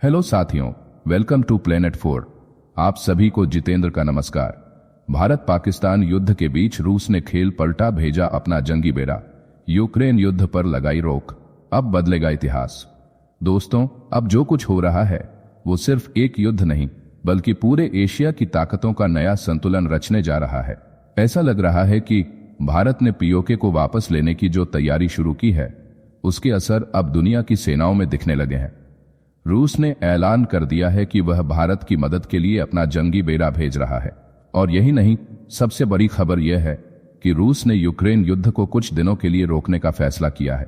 Hello साथियों, welcome to planet 4। आप सभी को जितेंद्र का नमस्कार। भारत पाकिस्तान युद्ध के बीच रूस ने खेल पलटा, भेजा अपना जंगी बेड़ा। यूक्रेन युद्ध पर लगाई रोक, अब बदलेगा इतिहास। दोस्तों, अब जो कुछ हो रहा है वो सिर्फ एक युद्ध नहीं बल्कि पूरे एशिया की ताकतों का नया संतुलन रचने जा रहा है। ऐसा लग रहा है कि भारत ने पीओके को वापस लेने की जो तैयारी शुरू की है उसके असर अब दुनिया की सेनाओं में दिखने लगे हैं। रूस ने ऐलान कर दिया है कि वह भारत की मदद के लिए अपना जंगी बेड़ा भेज रहा है। और यही नहीं, सबसे बड़ी खबर यह है कि रूस ने यूक्रेन युद्ध को कुछ दिनों के लिए रोकने का फैसला किया है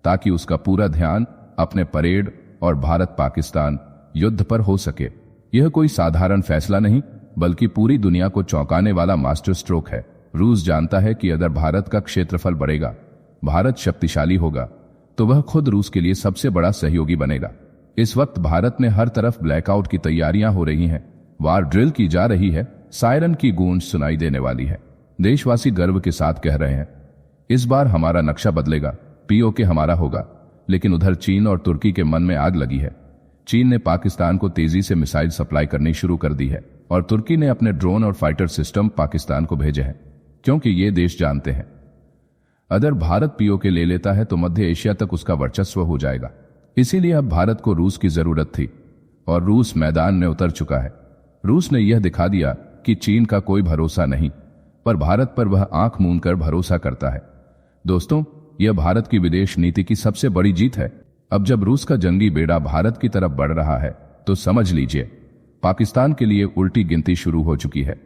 ताकि उसका पूरा ध्यान अपने परेड और भारत पाकिस्तान युद्ध पर हो सके। यह कोई साधारण फैसला नहीं बल्कि पूरी दुनिया को चौंकाने वाला मास्टर स्ट्रोक है। रूस जानता है कि अगर भारत का क्षेत्रफल बढ़ेगा, भारत शक्तिशाली होगा, तो वह खुद रूस के लिए सबसे बड़ा सहयोगी बनेगा। इस वक्त भारत में हर तरफ ब्लैकआउट की तैयारियां हो रही हैं, वार ड्रिल की जा रही है, सायरन की गूंज सुनाई देने वाली है। देशवासी गर्व के साथ कह रहे हैं, इस बार हमारा नक्शा बदलेगा, पीओके हमारा होगा। लेकिन उधर चीन और तुर्की के मन में आग लगी है। चीन ने पाकिस्तान को तेजी से मिसाइल सप्लाई करनी शुरू कर दी है और तुर्की ने अपने ड्रोन और फाइटर सिस्टम पाकिस्तान को भेजे हैं, क्योंकि ये देश जानते हैं अगर भारत पीओके ले लेता है तो मध्य एशिया तक उसका वर्चस्व हो जाएगा। इसीलिए अब भारत को रूस की जरूरत थी और रूस मैदान में उतर चुका है। रूस ने यह दिखा दिया कि चीन का कोई भरोसा नहीं, पर भारत पर वह आंख मूंद कर भरोसा करता है। दोस्तों, यह भारत की विदेश नीति की सबसे बड़ी जीत है। अब जब रूस का जंगी बेड़ा भारत की तरफ बढ़ रहा है तो समझ लीजिए पाकिस्तान के लिए उल्टी गिनती शुरू हो चुकी है।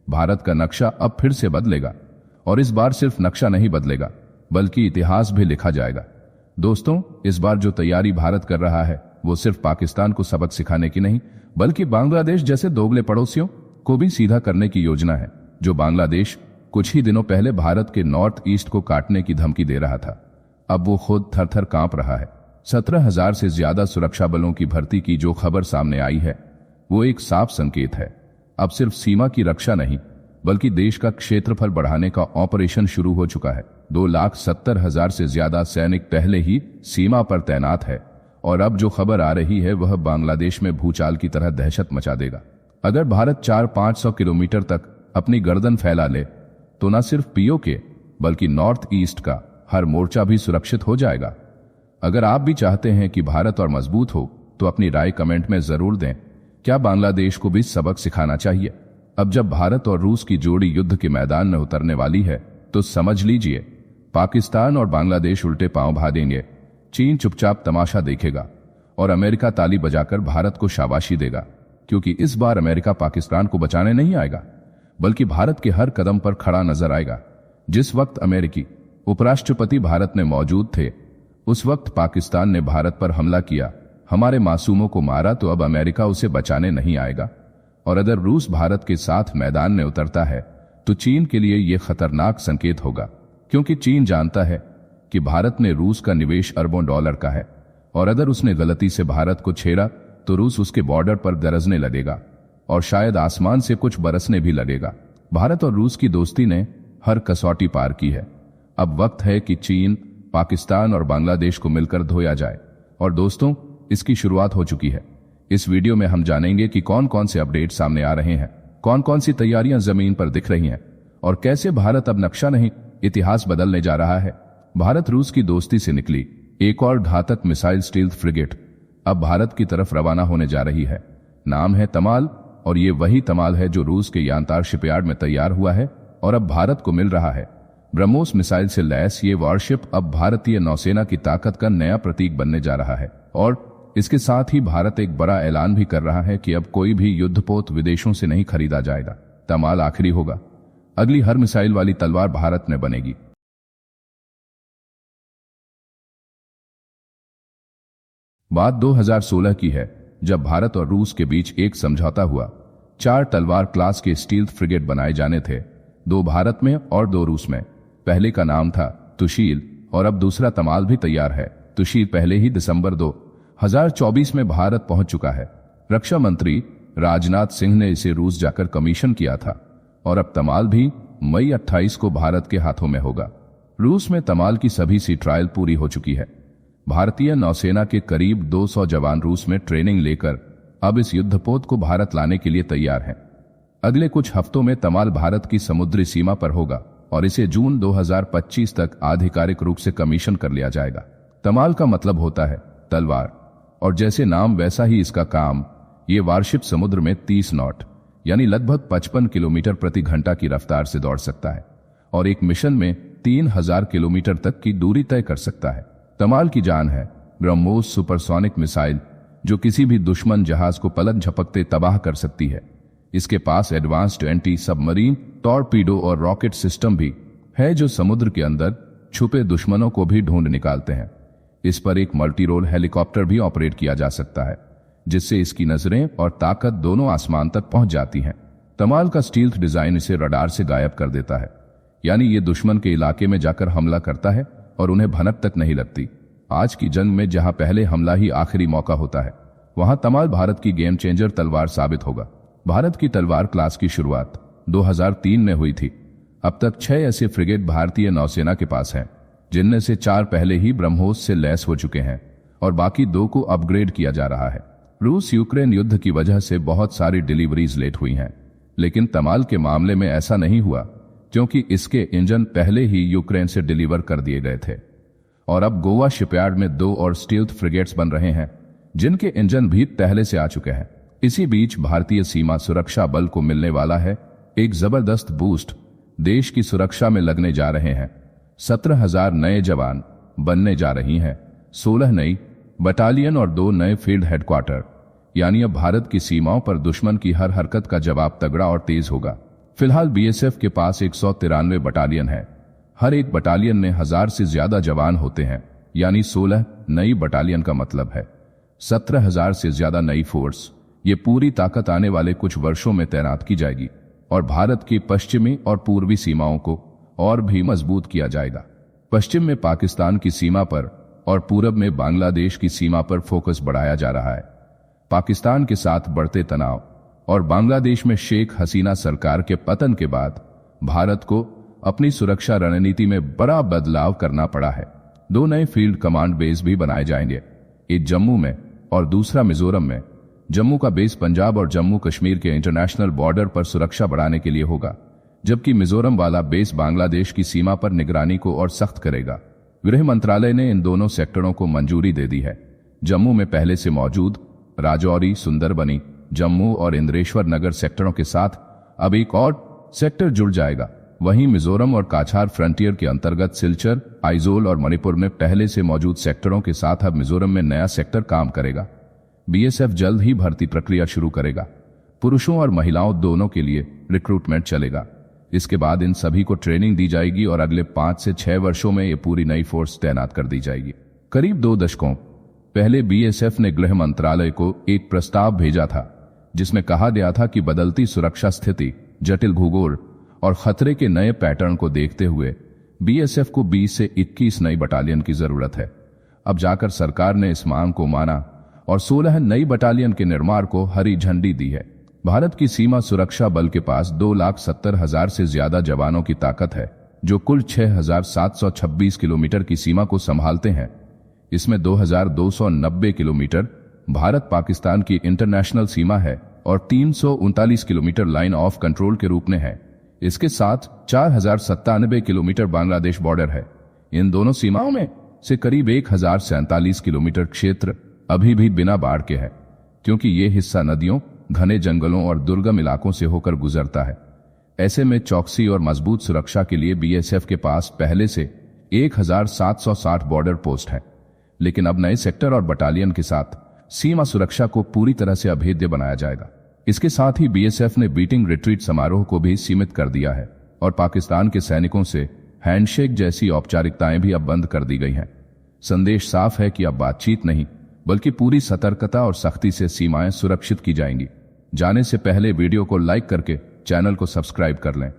भारत का नक्शा अब फिर से बदलेगा और इस बार सिर्फ नक्शा नहीं बदलेगा बल्कि इतिहास भी लिखा जाएगा। दोस्तों, इस बार जो तैयारी भारत कर रहा है वो सिर्फ पाकिस्तान को सबक सिखाने की नहीं बल्कि बांग्लादेश जैसे दोगले पड़ोसियों को भी सीधा करने की योजना है। जो बांग्लादेश कुछ ही दिनों पहले भारत के नॉर्थ ईस्ट को काटने की धमकी दे रहा था, अब वो खुद थर थर कांप रहा है। 17,000 से ज्यादा सुरक्षा बलों की भर्ती की जो खबर सामने आई है वो एक साफ संकेत है। अब सिर्फ सीमा की रक्षा नहीं बल्कि देश का क्षेत्रफल बढ़ाने का ऑपरेशन शुरू हो चुका है। 2,70,000 से ज्यादा सैनिक पहले ही सीमा पर तैनात है और अब जो खबर आ रही है वह बांग्लादेश में भूचाल की तरह दहशत मचा देगा। अगर भारत 400-500 किलोमीटर तक अपनी गर्दन फैला ले तो न सिर्फ पीओके बल्कि नॉर्थ ईस्ट का हर मोर्चा भी सुरक्षित हो जाएगा। अगर आप भी चाहते हैं कि भारत और मजबूत हो तो अपनी राय कमेंट में जरूर दें। क्या बांग्लादेश को भी सबक सिखाना चाहिए? अब जब भारत और रूस की जोड़ी युद्ध के मैदान में उतरने वाली है तो समझ लीजिए पाकिस्तान और बांग्लादेश उल्टे पांव भागेंगे। चीन चुपचाप तमाशा देखेगा और अमेरिका ताली बजाकर भारत को शाबाशी देगा, क्योंकि इस बार अमेरिका पाकिस्तान को बचाने नहीं आएगा बल्कि भारत के हर कदम पर खड़ा नजर आएगा। जिस वक्त अमेरिकी उपराष्ट्रपति भारत में मौजूद थे उस वक्त पाकिस्तान ने भारत पर हमला किया, हमारे मासूमों को मारा, तो अब अमेरिका उसे बचाने नहीं आएगा। और अगर रूस भारत के साथ मैदान में उतरता है तो चीन के लिए यह खतरनाक संकेत होगा, क्योंकि चीन जानता है कि भारत में रूस का निवेश अरबों डॉलर का है और अगर उसने गलती से भारत को छेड़ा तो रूस उसके बॉर्डर पर गरजने लगेगा और शायद आसमान से कुछ बरसने भी लगेगा। भारत और रूस की दोस्ती ने हर कसौटी पार की है। अब वक्त है कि चीन, पाकिस्तान और बांग्लादेश को मिलकर धोया जाए। और दोस्तों, इसकी शुरुआत हो चुकी है। इस वीडियो में हम जानेंगे कि कौन कौन से अपडेट सामने आ रहे हैं, कौन कौन सी तैयारियां जमीन पर दिख रही हैं और कैसे भारत अब नक्शा नहीं इतिहास बदलने जा रहा है। भारत रूस की दोस्ती से निकली एक और घातक मिसाइल स्टील्थ फ्रिगेट अब भारत की तरफ रवाना होने जा रही है। नाम है तमाल और ये वही तमाल है जो रूस के यानतार शिपयार्ड में तैयार हुआ है और अब भारत को मिल रहा है। ब्रह्मोस मिसाइल से लैस ये वॉरशिप अब भारतीय नौसेना की ताकत का नया प्रतीक बनने जा रहा है। और इसके साथ ही भारत एक बड़ा ऐलान भी कर रहा है कि अब कोई भी युद्धपोत विदेशों से नहीं खरीदा जाएगा। तमाल आखिरी होगा, अगली हर मिसाइल वाली तलवार भारत में बनेगी। बात 2016 की है, जब भारत और रूस के बीच एक समझौता हुआ। 4 तलवार क्लास के स्टील्थ फ्रिगेट बनाए जाने थे, 2 भारत में और 2 रूस में। पहले का नाम था तुशील और अब दूसरा तमाल भी तैयार है। तुशील पहले ही दिसंबर 2024 में भारत पहुंच चुका है। रक्षा मंत्री राजनाथ सिंह ने इसे रूस जाकर कमीशन किया था और अब तमाल भी मई 28 को भारत के हाथों में होगा। रूस में तमाल की सभी सी ट्रायल पूरी हो चुकी है। भारतीय नौसेना के करीब 200 जवान रूस में ट्रेनिंग लेकर अब इस युद्धपोत को भारत लाने के लिए तैयार हैं। अगले कुछ हफ्तों में तमाल भारत की समुद्री सीमा पर होगा और इसे जून 2025 तक आधिकारिक रूप से कमीशन कर लिया जाएगा। तमाल का मतलब होता है तलवार, और जैसे नाम वैसा ही इसका काम। ये वारशिप समुद्र में 30 नॉट यानी लगभग 55 किलोमीटर प्रति घंटा की रफ्तार से दौड़ सकता है और एक मिशन में 3000 किलोमीटर तक की दूरी तय कर सकता है। तमाल की जान है ब्रह्मोस सुपरसोनिक मिसाइल, जो किसी भी दुश्मन जहाज को पलक झपकते तबाह कर सकती है। इसके पास एडवांस्ड एंटी सबमरीन टॉर्पीडो और रॉकेट सिस्टम भी है, जो समुद्र के अंदर छुपे दुश्मनों को भी ढूंढ निकालते हैं। इस पर एक मल्टी रोल हेलीकॉप्टर भी ऑपरेट किया जा सकता है, जिससे इसकी नजरें और ताकत दोनों आसमान तक पहुंच जाती हैं। तमाल का स्टील्थ डिजाइन इसे रडार से गायब कर देता है, यानी ये दुश्मन के इलाके में जाकर हमला करता है और उन्हें भनक तक नहीं लगती। आज की जंग में जहां पहले हमला ही आखिरी मौका होता है, वहां तमाल भारत की गेम चेंजर तलवार साबित होगा। भारत की तलवार क्लास की शुरुआत 2003 में हुई थी। अब तक 6 ऐसे फ्रिगेट भारतीय नौसेना के पास हैं, जिनमें से 4 पहले ही ब्रह्मोस से लैस हो चुके हैं और बाकी 2 को अपग्रेड किया जा रहा है। रूस यूक्रेन युद्ध की वजह से बहुत सारी डिलीवरीज लेट हुई हैं, लेकिन तमाल के मामले में ऐसा नहीं हुआ, क्योंकि इसके इंजन पहले ही यूक्रेन से डिलीवर कर दिए गए थे और अब गोवा शिपयार्ड में 2 और स्टील्थ फ्रिगेट्स बन रहे हैं, जिनके इंजन भी पहले से आ चुके हैं। इसी बीच भारतीय सीमा सुरक्षा बल को मिलने वाला है एक जबरदस्त बूस्ट। देश की सुरक्षा में लगने जा रहे हैं 17,000 नए जवान बनने जा रही हैं, 16 नई बटालियन और 2 नए फील्ड हेडक्वार्टर। यानी अब भारत की सीमाओं पर दुश्मन की हर हरकत का जवाब तगड़ा और तेज होगा। फिलहाल बीएसएफ के पास 193 बटालियन है। हर एक बटालियन में 1000 से ज्यादा जवान होते हैं, यानी 16 नई बटालियन का मतलब है 17,000 से ज्यादा नई फोर्स। ये पूरी ताकत आने वाले कुछ वर्षों में तैनात की जाएगी और भारत की पश्चिमी और पूर्वी सीमाओं को और भी मजबूत किया जाएगा। पश्चिम में पाकिस्तान की सीमा पर और पूरब में बांग्लादेश की सीमा पर फोकस बढ़ाया जा रहा है। पाकिस्तान के साथ बढ़ते तनाव और बांग्लादेश में शेख हसीना सरकार के पतन के बाद भारत को अपनी सुरक्षा रणनीति में बड़ा बदलाव करना पड़ा है। 2 नए फील्ड कमांड बेस भी बनाए जाएंगे, एक जम्मू में और दूसरा मिजोरम में। जम्मू का बेस पंजाब और जम्मू कश्मीर के इंटरनेशनल बॉर्डर पर सुरक्षा बढ़ाने के लिए होगा, जबकि मिजोरम वाला बेस बांग्लादेश की सीमा पर निगरानी को और सख्त करेगा। गृह मंत्रालय ने इन दोनों सेक्टरों को मंजूरी दे दी है। जम्मू में पहले से मौजूद राजौरी, सुंदरबनी, जम्मू और इंद्रेश्वर नगर सेक्टरों के साथ अब एक और सेक्टर जुड़ जाएगा। वहीं मिजोरम और काछार फ्रंटियर के अंतर्गत सिलचर, आइजोल और मणिपुर में पहले से मौजूद सेक्टरों के साथ अब मिजोरम में नया सेक्टर काम करेगा। बीएसएफ जल्द ही भर्ती प्रक्रिया शुरू करेगा। पुरुषों और महिलाओं दोनों के लिए रिक्रूटमेंट चलेगा। इसके बाद इन सभी को ट्रेनिंग दी जाएगी और अगले 5 से 6 वर्षों में ये पूरी नई फोर्स तैनात कर दी जाएगी। करीब 2 दशकों पहले बीएसएफ ने गृह मंत्रालय को एक प्रस्ताव भेजा था, जिसमें कहा गया था कि बदलती सुरक्षा स्थिति, जटिल भूगोल और खतरे के नए पैटर्न को देखते हुए बीएसएफ को 20 से 21 नई बटालियन की जरूरत है। अब जाकर सरकार ने इस मांग को माना और 16 नई बटालियन के निर्माण को हरी झंडी दी है। भारत की सीमा सुरक्षा बल के पास 2,70,000 से ज्यादा जवानों की ताकत है, जो कुल 6,726 किलोमीटर की सीमा को संभालते हैं। इसमें 2,290 किलोमीटर भारत पाकिस्तान की इंटरनेशनल सीमा है और 339 किलोमीटर लाइन ऑफ कंट्रोल के रूप में है। इसके साथ 4,097 किलोमीटर बांग्लादेश बॉर्डर है। इन दोनों सीमाओं में से करीब 1,047 किलोमीटर क्षेत्र अभी भी बिना बाढ़ के है, क्योंकि ये हिस्सा नदियों, घने जंगलों और दुर्गम इलाकों से होकर गुजरता है। ऐसे में चौकसी और मजबूत सुरक्षा के लिए बीएसएफ के पास पहले से 1,760 बॉर्डर पोस्ट है, लेकिन अब नए सेक्टर और बटालियन के साथ सीमा सुरक्षा को पूरी तरह से अभेद्य बनाया जाएगा। इसके साथ ही बीएसएफ ने बीटिंग रिट्रीट समारोह को भी सीमित कर दिया है और पाकिस्तान के सैनिकों से हैंडशेक जैसी औपचारिकताएं भी अब बंद कर दी गई हैं। संदेश साफ है कि अब बातचीत नहीं, बल्कि पूरी सतर्कता और सख्ती से सीमाएं सुरक्षित की जाएंगी। जाने से पहले वीडियो को लाइक करके चैनल को सब्सक्राइब कर लें।